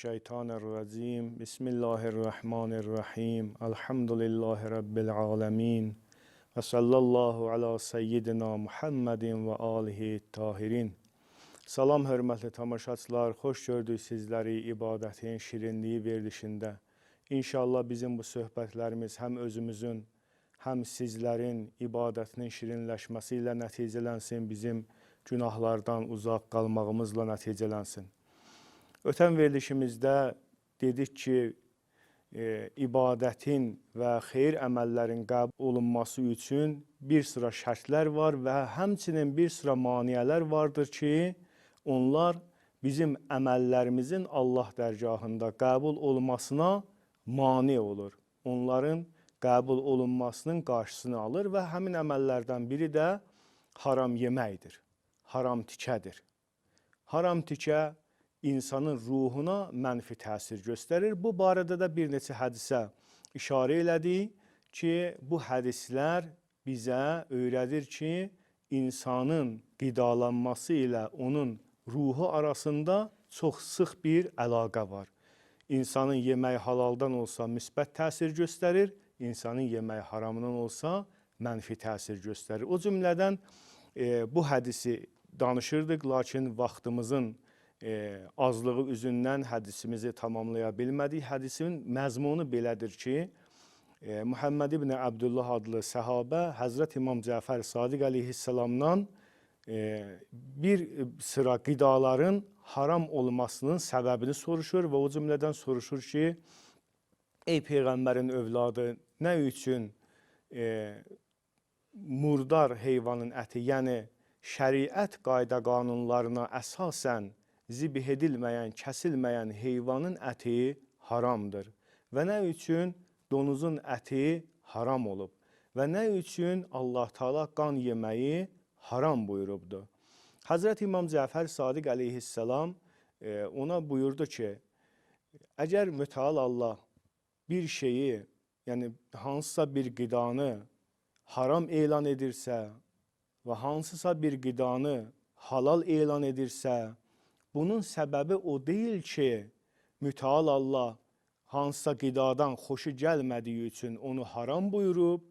Mineşşeytanirracim. Bismillahirrahmanirrahim. Elhamdülillahi Rabbil alemin. Ve sallallahu ala seyyidina Muhammedin ve alihi tahirin. Salam hörmətli tamaşaçılar, xoş gördük sizləri ibadətin şirinliyi verilişində. İnşallah bizim bu söhbətlərimiz həm özümüzün, həm sizlərin ibadətinin şirinləşməsi ilə nəticələnsin, bizim günahlardan uzaq qalmağımızla nəticələnsin. Ötən verilişimizdə dedik ki, ibadətin və xeyir əməllərin qəbul olunması üçün bir sıra şərtlər var və həmçinin bir sıra maniyələr vardır ki, onlar bizim əməllərimizin Allah dərgahında qəbul olmasına mane olur. Onların qəbul olunmasının qarşısını alır və həmin əməllərdən biri də haram yeməkdir, haram tikədir. Haram tikə insanın ruhuna mənfi təsir göstərir. Bu barədə də bir neçə hədisə işarə elədik ki, bu hədislər bizə öyrədir ki, insanın qidalanması ilə onun ruhu arasında çox sıx bir əlaqə var. İnsanın yeməyi halaldan olsa müsbət təsir göstərir, insanın yeməyi haramdan olsa mənfi təsir göstərir. O cümlədən bu hədisi danışırdıq, lakin vaxtımızın azlığı üzündən hədisimizi tamamlaya bilmədik. Hədisin məzmunu belədir ki, Muhammed ibn Abdullah adlı səhabə Həzrət İmam Cəfər Sadiq əleyhissalamdan bir sıra qidaların haram olmasının səbəbini soruşur və o cümlədən soruşur ki, ey Peyğəmbərin övladı, nə üçün murdar heyvanın əti, yəni şəriət qayda qanunlarına əsasən zibih edilməyən, kəsilməyən heyvanın əti haramdır və nə üçün donuzun əti haram olub və nə üçün Allah Teala qan yeməyi haram buyurubdur. Həzrət İmam Cəfər Sadiq əleyhissalam ona buyurdu ki, əgər mütəal Allah bir şeyi, yəni hansısa bir qidanı haram elan edirsə və hansısa bir qidanı halal elan edirsə, bunun səbəbi o deyil ki, mütəal Allah hansısa qidadan xoşu gəlmədiyi üçün onu haram buyurub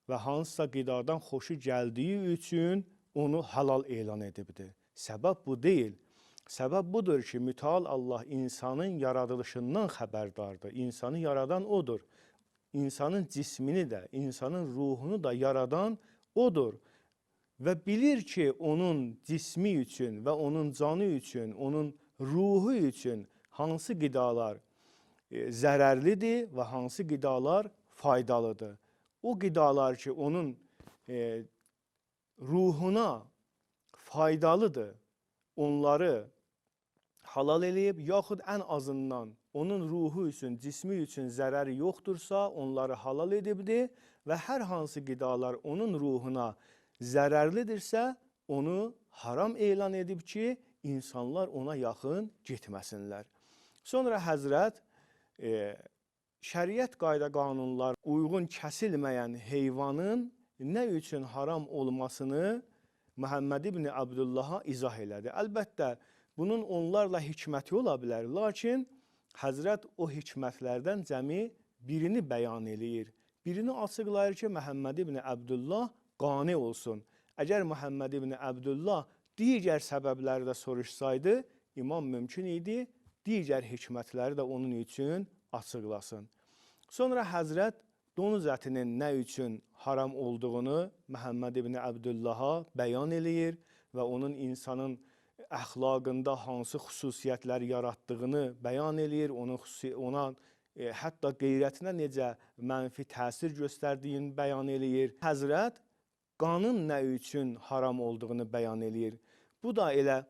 və hansısa qidadan xoşu gəldiyi üçün onu halal elan edibdir. Səbəb bu deyil. Səbəb budur ki, mütəal Allah insanın yaradılışından xəbərdardır. İnsanı yaradan odur. İnsanın cismini də, insanın ruhunu da yaradan odur. Və bilir ki, onun cismi üçün və onun canı üçün, onun ruhu üçün hansı qidalar zərərlidir və hansı qidalar faydalıdır. O qidalar ki, onun ruhuna faydalıdır, onları halal eləyib, yaxud ən azından onun ruhu üçün, cismi üçün zərəri yoxdursa, onları halal edibdir və hər hansı qidalar onun ruhuna zərərlidirsə, onu haram elan edib ki, insanlar ona yaxın getməsinlər. Sonra Həzrət şəriət qayda qanunlar uyğun kəsilməyən heyvanın nə üçün haram olmasını Muhammed ibn Abdullaha izah elədi. Əlbəttə, bunun onlarla hikməti ola bilər, lakin Həzrət o hikmətlərdən cəmi birini bəyan eləyir. Birini açıqlayır ki, Muhammed ibn Abdullah qane olsun. Əgər Muhammed ibn Abdullah digər səbəbləri də soruşsaydı, imam mümkün idi, digər hikmətləri də onun üçün açıqlasın. Sonra Həzrət donuz ətinin nə üçün haram olduğunu Muhammed ibn Abdullaha bəyan eləyir və onun insanın əxlaqında hansı xüsusiyyətlər yaratdığını bəyan eləyir, ona hətta qeyrətinə necə mənfi təsir göstərdiyini bəyan eləyir. Həzrət qanın nə üçün haram olduğunu bəyan eləyir. Bu da elə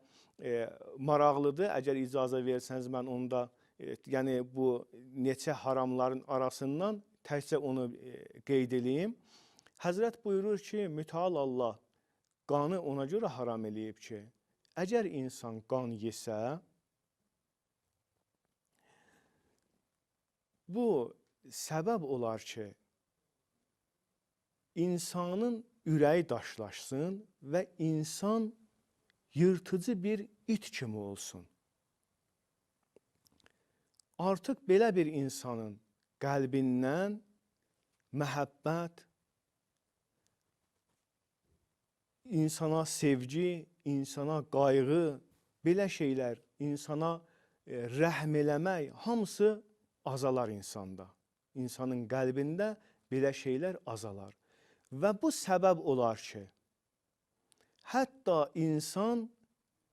maraqlıdır. Əgər icazə versəniz, mən onda yəni bu neçə haramların arasından təkcə onu qeyd edeyim. Həzrət buyurur ki, mütəal Allah qanı ona görə haram eləyib ki, əgər insan qan yesə, bu səbəb olar ki, insanın ürəyi daşlaşsın və insan yırtıcı bir it kimi olsun. artıq belə bir insanın qəlbindən məhəbbət, insana sevgi, insana qayğı, belə şeylər, insana rəhm eləmək hamısı azalar insanda. İnsanın qəlbində belə şeylər azalar. Və bu səbəb olar ki, hətta insan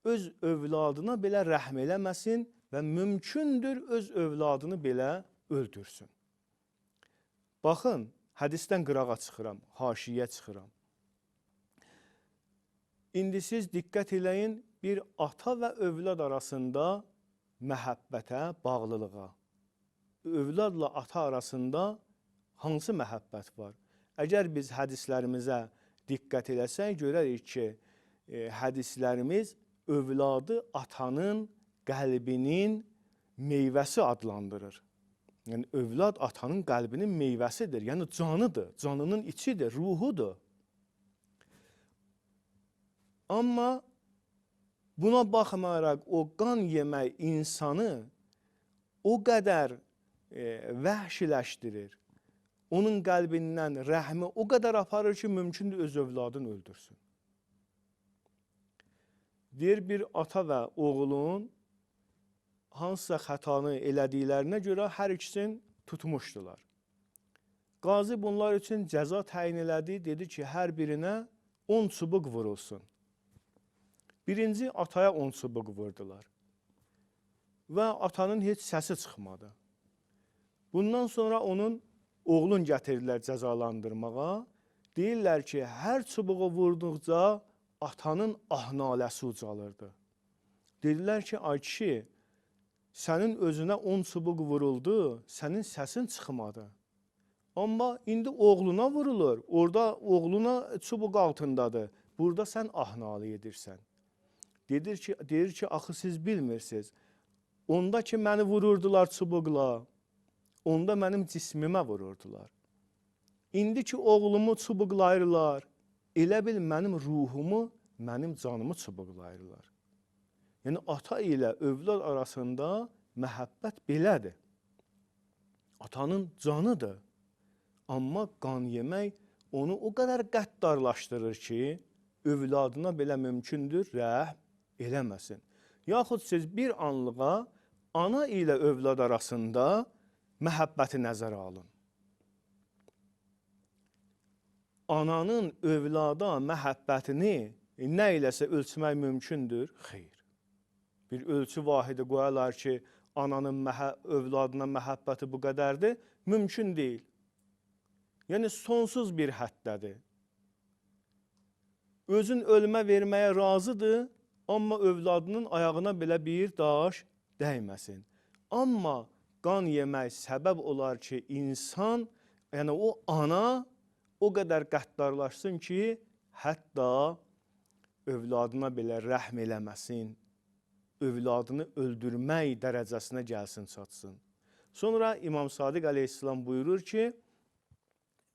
öz övladına belə rəhm eləməsin və mümkündür öz övladını belə öldürsün. Baxın, hədisdən qırağa çıxıram, haşiyə çıxıram. İndi siz diqqət eləyin, bir ata və övlad arasında məhəbbətə, bağlılığa. Övladla ata arasında hansı məhəbbət var? Əgər biz hədislərimizə diqqət eləsək, görərik ki, hədislərimiz övladı atanın qəlbinin meyvəsi adlandırır. Yəni, övlad atanın qəlbinin meyvəsidir, yəni canıdır, canının içidir, ruhudur. Amma buna baxmayaraq o qan yemək insanı o qədər vəhşiləşdirir. Onun qəlbindən rəhmi o qədər aparır ki, mümkündür öz övladını öldürsün. Deyir, bir ata və oğlun hansısa xətanı elədiklərinə görə hər ikisini tutmuşdular. Qazi bunlar üçün cəza təyin elədi, dedi ki, hər birinə 10 çubuq vurulsun. Birinci ataya 10 çubuq vurdular və atanın heç səsi çıxmadı. Bundan sonra onun oğlun gətirdilər cəzalandırmağa. Deyirlər ki, hər çubuğu vurduqca atanın ah-naləsi ucalırdı. Dedilər ki, ay kişi, sənin özünə 10 çubuq vuruldu, sənin səsin çıxmadı. Amma indi oğluna vurulur, orada oğluna çubuq altındadır. Burada sən ah-nalə edirsən. Deyir ki, axı siz bilmirsiniz. Onda ki, məni vururdular çubuqla, onda mənim cismimə vururdular. İndi ki, oğlumu çubuqlayırlar, elə bil mənim ruhumu, mənim canımı çubuqlayırlar. Yəni, ata ilə övlad arasında məhəbbət belədir. Atanın canıdır. Amma qan yemək onu o qədər qəddarlaşdırır ki, övladına belə mümkündür, rəhm eləməsin. Yaxud siz bir anlığa ana ilə övlad arasında məhəbbəti nəzərə alın. Ananın övlada məhəbbətini nə iləsə ölçmək mümkündür? Xeyr. Bir ölçü vahidi qoyarlar ki, ananın övladına məhəbbəti bu qədərdir, mümkün deyil. Yəni, sonsuz bir həddədir. Özün ölmə verməyə razıdır, amma övladının ayağına belə bir daş dəyməsin. Amma qan yemək səbəb olar ki, insan, yəni o ana o qədər qəddarlaşsın ki, hətta övladına belə rəhm eləməsin, övladını öldürmək dərəcəsinə gəlsin, çatsın. Sonra İmam Sadiq əleyhissalam buyurur ki,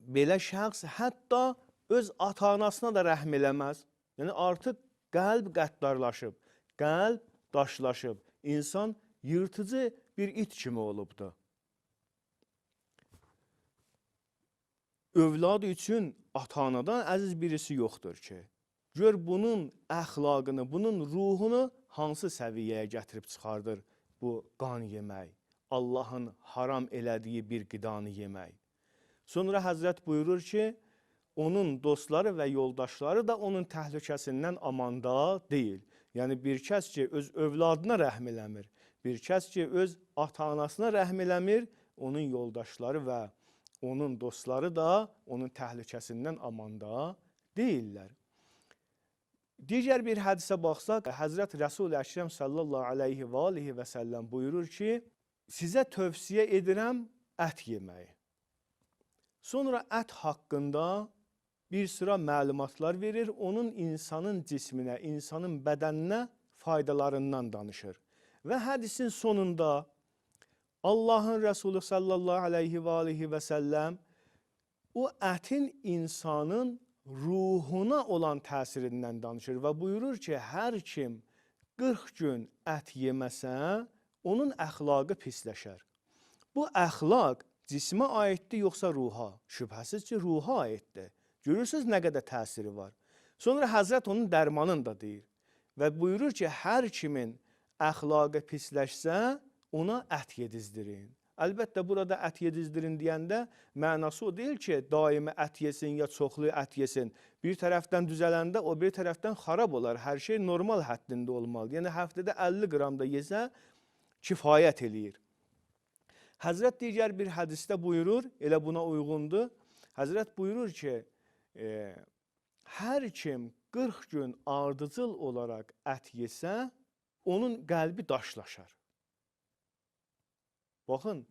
belə şəxs hətta öz ata-anasına da rəhm eləməz. Yəni, artıq qəlb qəddarlaşıb, qəlb daşlaşıb, insan yırtıcı bir it kimi olubdur. Övlad üçün ata-anadan əziz birisi yoxdur ki, gör bunun əxlaqını, bunun ruhunu hansı səviyyəyə gətirib çıxardır bu qan yemək, Allahın haram elədiyi bir qidanı yemək. Sonra Həzrət buyurur ki, onun dostları və yoldaşları da onun təhlükəsindən amanda deyil. Yəni, bir kəs ki, öz övladına rəhm eləmir, bir kəs ki, öz ata-anasına rəhm eləmir, onun yoldaşları və onun dostları da onun təhlükəsindən amanda deyirlər. Digər bir hədisə baxsaq, Həzrət Rəsul-i Əkrəm sallallahu aleyhi və aleyhi və səlləm buyurur ki, sizə tövsiyə edirəm ət yeməyi. Sonra ət haqqında bir sıra məlumatlar verir, onun insanın cisminə, insanın bədəninə faydalarından danışır. Və hədisin sonunda Allahın Rəsulü sallallahu aleyhi və aleyhi və səlləm o ətin insanın ruhuna olan təsirindən danışır və buyurur ki, hər kim 40 gün ət yeməsə, onun əxlaqı pisləşər. Bu əxlaq cismə aiddir yoxsa ruha? Şübhəsiz ki, ruha aiddir. Görürsünüz nə qədər təsiri var. Sonra Həzrət onun dərmanını da deyir və buyurur ki, hər kimin əxlaqı pisləşsə, ona ət yedizdirin. Əlbəttə, burada ət yedizdirin deyəndə mənası o deyil ki, daimi ət yesin ya çoxlu ət yesin. Bir tərəfdən düzələndə o bir tərəfdən xarab olar. Hər şey normal həddində olmalı. Yəni, həftədə 50 qram da yesə, kifayət eləyir. Həzrət digər bir hədisdə buyurur, elə buna uyğundur. Həzrət buyurur ki, hər kim 40 gün ardıcıl olaraq ət yesə, onun qəlbi daşlaşar. Baxın,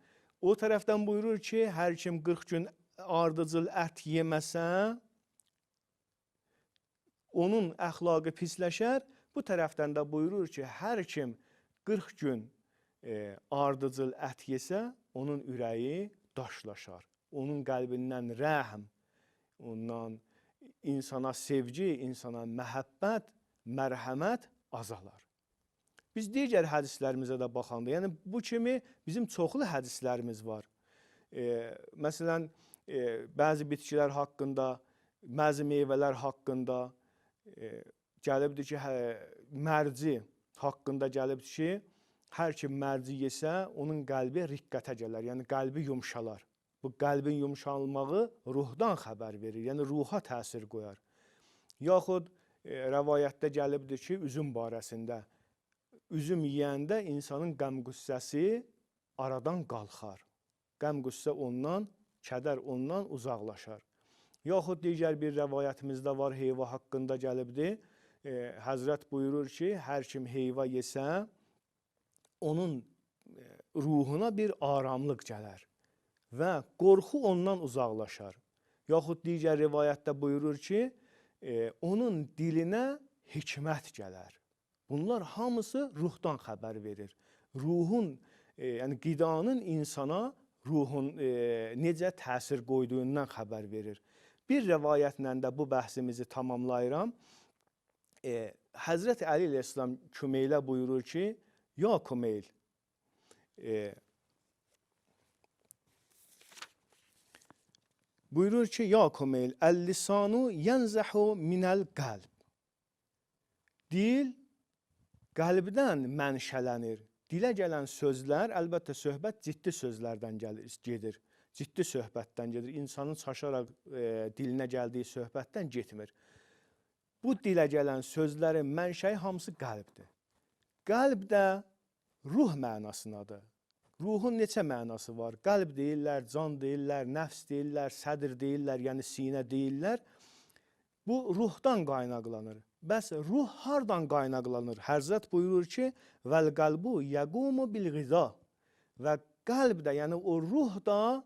o tərəfdən buyurur ki, hər kim 40 gün ardıcıl ət yeməsə, onun əxlaqı pisləşər. Bu tərəfdən də buyurur ki, hər kim 40 gün ardıcıl ət yesə, onun ürəyi daşlaşar. Onun qəlbindən rəhm, ondan insana sevgi, insana məhəbbət, mərhəmət azalar. Biz digər hədislərimizə də baxanda, yəni bu kimi bizim çoxlu hədislərimiz var. Məsələn, bəzi bitkilər haqqında, bəzi meyvələr haqqında gəlibdir ki, mərci haqqında gəlibdir ki, hər kim mərci yesə, onun qəlbi riqqətə gələr, yəni qəlbi yumşalar. Bu qəlbin yumşalmağı ruhdan xəbər verir, yəni ruha təsir qoyar. Yaxud rəvayətdə gəlibdir ki, üzüm barəsində, üzüm yeyəndə insanın qəm-qüssəsi aradan qalxar. Qəm-qüssə ondan, kədər ondan uzaqlaşar. Yaxud digər bir rəvayətimizdə var, heyva haqqında gəlibdir. Həzrət buyurur ki, hər kim heyva yesə, onun ruhuna bir aramlıq gələr və qorxu ondan uzaqlaşar. Yaxud digər rivayətdə buyurur ki, onun dilinə hikmət gələr. Bunlar hamısı ruhdan xəbər verir. Ruhun, yəni qidanın insana ruhun necə təsir qoyduğundan xəbər verir. Bir rəvayətlə də bu bəhsimizi tamamlayıram. Həzrət Əli əleyhissalam Kümeylə buyurur ki, ya Kümeyl, buyurur ki, ya Kümeyl, əl-lisanu yənzəhu minəl qəlb. Dil qəlbdən mənşələnir. Dilə gələn sözlər, əlbəttə söhbət ciddi sözlərdən gedir. Ciddi söhbətdən gedir. İnsanın çaşaraq dilinə gəldiyi söhbətdən getmir. Bu dilə gələn sözlərin mənşəyi hamısı qəlbdir. Qəlb də ruh mənasındadır. Ruhun neçə mənası var? Qəlb deyirlər, can deyirlər, nəfs deyirlər, sədr deyirlər, yəni sinə deyirlər. Bu ruhdan qaynaqlanır. Bəs ruh hardan qaynaqlanır? Həzrət buyurur ki, vəl qəlbu yəqumu bil qiza. Və qəlb də, yəni o ruh da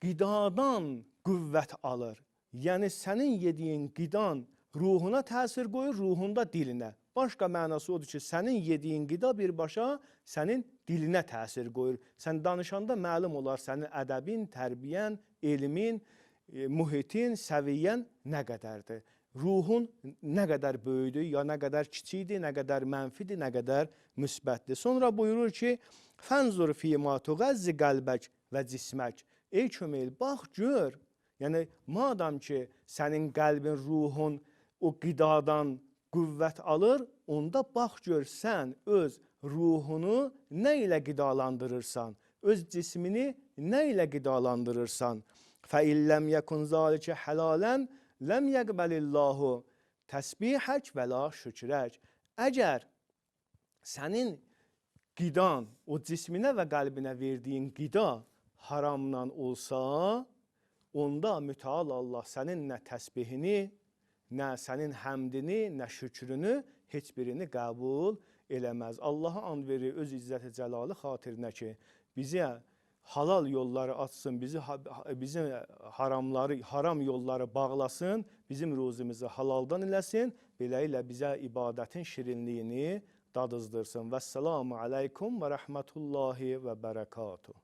qidadan qüvvət alır. Yəni sənin yediyin qidan ruhuna təsir qoyur, ruhunda dilinə. Başqa mənası odur ki, sənin yediyin qida birbaşa sənin dilinə təsir qoyur. Sən danışanda məlum olar sənin ədəbin, tərbiyyən, elmin, mühitin, səviyyən nə qədərdir. Ruhun nə qədər böyüdür, ya nə qədər kiçikdir, nə qədər mənfidir, nə qədər müsbətdir. Sonra buyurur ki, fənzur fîmâ tuğəzzi qəlbək və cismək. Ey Kümeyl, bax, gör. Yəni, madam ki, sənin qəlbin, ruhun o qidadan qüvvət alır, onda bax, gör, sən öz ruhunu nə ilə qidalandırırsan, öz cismini nə ilə qidalandırırsan. Fəilləm yəkun zâlikə hələlən, ləm yəqbəlillahu təsbihək və la şükrək. Əgər sənin qidan, o cisminə və qəlbinə verdiyin qida haramdan olsa, onda mütəal Allah sənin nə təsbihini, nə sənin həmdini, nə şükrünü, heç birini qəbul eləməz. Allaha and verir öz izzət-i cəlalı xatirinə ki, bizə halal yolları açsın, bizim haram yolları bağlasın, bizim ruzimizi halaldan eləsin, beləliklə bizə ibadətin şirinliyini dadızdırsın. Vəssalamu aleykum və rəhmətullahi və bərəkatuhu.